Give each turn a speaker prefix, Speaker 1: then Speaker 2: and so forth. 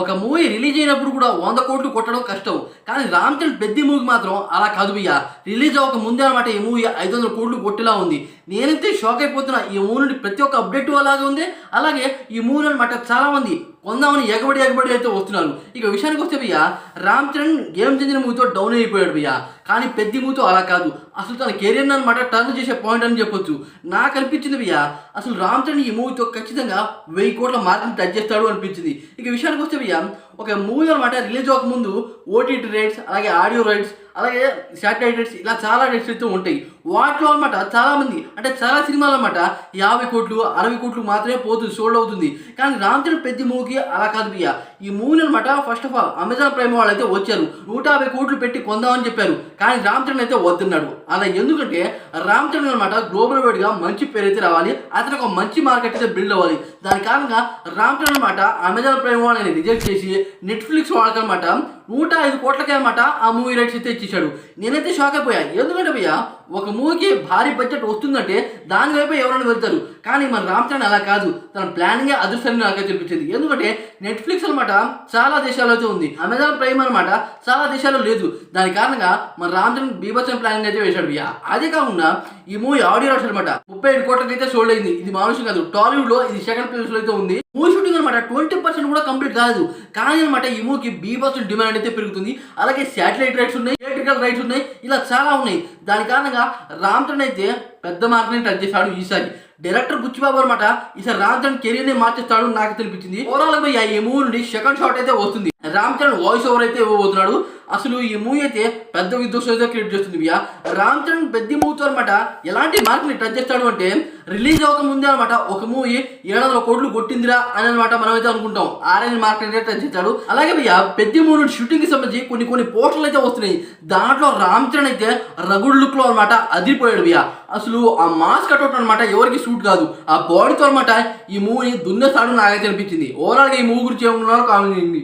Speaker 1: ఒక movie release అయినప్పుడు కూడా 100 కోట్లు కొట్టడం కష్టం. కానీ 'రామ్ చరణ్' 'పెద్ది' మూవీకి మాత్రం అలా కాదు భయ్యా. రిలీజ్ అవ్వక ముందే అనమాట ఈ మూవీ 500 కోట్లు కొట్టేలా ఉంది. నేనైతే షాక్ అయిపోతున్నా. ఈ మూవీ నుండి ప్రతి ఒక్క అప్డేట్ అలాగే ఉంది. అలాగే ఈ మూవీ అనమాట చాలామంది కొందామని ఎగబడి అయితే వస్తున్నారు. ఇక విషయానికి వస్తే భయ్యా, 'రామ్ చరణ్' గేమ్ చేంజర్ మూవీతో డౌన్ అయిపోయాడు భయ్యా. కానీ 'పెద్ది' మూవీతో అలా కాదు. అసలు తన కెరీర్ని అనమాట టర్న్ చేసే పాయింట్ అని చెప్పొచ్చు. నాకు అనిపించింది భయ్యా, అసలు 'రామ్ చరణ్' ఈ మూవీతో ఖచ్చితంగా 1000 కోట్ల మార్కుని టచ్ చేస్తాడు అనిపించింది. ఇక విషయానికి వస్తే భయ్యా, ఒక మూవీ అనమాట రిలీజ్ అవ్వకముందు ఓటీటీ రైట్స్, అలాగే ఆడియో రైట్స్, అలాగే శాటిలైట్ రైట్స్, ఇలా చాలా రైట్స్ అయితే ఉంటాయి. వాటిలో అనమాట చాలామంది అంటే చాలా సినిమాలు అనమాట 50 కోట్లు 60 కోట్లు మాత్రమే పోతుంది, సోల్డ్ అవుతుంది. కానీ 'రామ్ చరణ్' 'పెద్ది' మూవీకి అలా కాదు భయ్యా. ఈ మూవీని అనమాట first of all Amazon prime వాళ్ళు అయితే వచ్చారు, 150 కోట్లు పెట్టి కొందామని చెప్పారు. కానీ 'రామ్ చరణ్' అయితే వద్దన్నాడు. అలా ఎందుకంటే 'రామ్ చరణ్' అనమాట గ్లోబల్ వైడ్గా మంచి పేరు అయితే రావాలి, అతను ఒక మంచి మార్కెట్ అయితే బిల్డ్ అవ్వాలి. దాని కారణంగా 'రామ్ చరణ్' అనమాట అమెజాన్ ప్రైమ్ వాళ్ళని రిజెక్ట్ చేసి నెట్ఫ్లిక్స్ వాళ్ళకనమాట 105 కోట్లకే అనమాట ఆ మూవీ రైట్స్ అయితే ఇచ్చేసాడు. నేనైతే షాక్ అయిపోయా. ఎందుకంటే భయ్యా, ఒక మూవీకి భారీ బడ్జెట్ వస్తుందంటే దాని వైపు ఎవరైనా వెళ్తారు. కానీ మన 'రామ్ చరణ్' అలా కాదు. తన ప్లానింగే అదృష్టాన్ని నాకైతే అనిపించింది. ఎందుకంటే నెట్ఫ్లిక్స్ అనమాట చాలా దేశాల్లో అయితే ఉంది, అమెజాన్ ప్రైమ్ అనమాట చాలా దేశాల్లో లేదు. దాని కారణంగా మన 'రామ్ చరణ్' బీభత్సం ప్లానింగ్ అయితే వేశాడు భయ్యా. అదే కాకుండా ఈ మూవీ ఆడియో రైట్స్ అనమాట 35 కోట్లకి అయితే సోల్డ్ అయింది. ఇది మామూలు కాదు. టాలీవుడ్ లో ఇది సెకండ్ ప్లేస్ లో అయితే ఉంది. మూవీ షూటింగ్ అనమాట 20% కూడా కంప్లీట్ కాలేదు. కానీ అనమాట ఈ మూవీకి బీభత్సం డిమాండ్ అయితే పెరుగుతుంది. అలాగే శాటిలైట్ రైట్స్ ఉన్నాయి, థియేట్రికల్ రైట్స్ ఉన్నాయి, ఇలా చాలా ఉన్నాయి. దాని కారణంగా 'రామ్ చరణ్' అయితే పెద్ద మార్కుని టచ్ చేశాడు ఈసారి. డైరెక్టర్ బుచ్చిబాబు అనమాట ఈసారి 'రామ్ చరణ్' కెరీర్ ని మార్చేస్తాడు నాకు తెలిపించింది. ఓవరాల్ గా ఈ మూవీ నుండి సెకండ్ షాట్ అయితే వస్తుంది. 'రామ్ చరణ్' వాయిస్ ఓవర్ అయితే ఇవ్వబోతున్నాడు. అసలు ఈ మూవీ అయితే పెద్ద విధ్వంసం అయితే క్రియేట్ చేస్తుంది భయ్యా. 'రామ్ చరణ్' 'పెద్ది' మూవీతో అనమాట ఎలాంటి మార్కుని టచ్ చేస్తాడు అంటే, రిలీజ్ అవ్వక ముందే అనమాట ఒక మూవీ 700 కోట్లు కొట్టిందిరా అని అనమాట మనం అయితే అనుకుంటాం. ఆరెంజ్ మార్క్ అయితే టచ్ చేస్తాడు. అలాగే భయ్యా, 'పెద్ది' మూవీ నుండి షూటింగ్ కి సంబంధించి కొన్ని పోస్టర్లు అయితే వస్తున్నాయి. దాంట్లో 'రామ్ చరణ్' అయితే రగుడ్ లుక్ లో అనమాట అదిరిపోయాడు భయ్యా. అసలు ఆ మాస్క్ కట్అవుట్ అనమాట ఎవరికి సూట్ కాదు. ఆ బాడీతో అనమాట ఈ మూవీని దున్నేస్తాడు నాకైతే అనిపించింది. ఓవరాల్ గా ఈ మూవీ గురించి ఏమన్నా కామెంట్ చేయండి.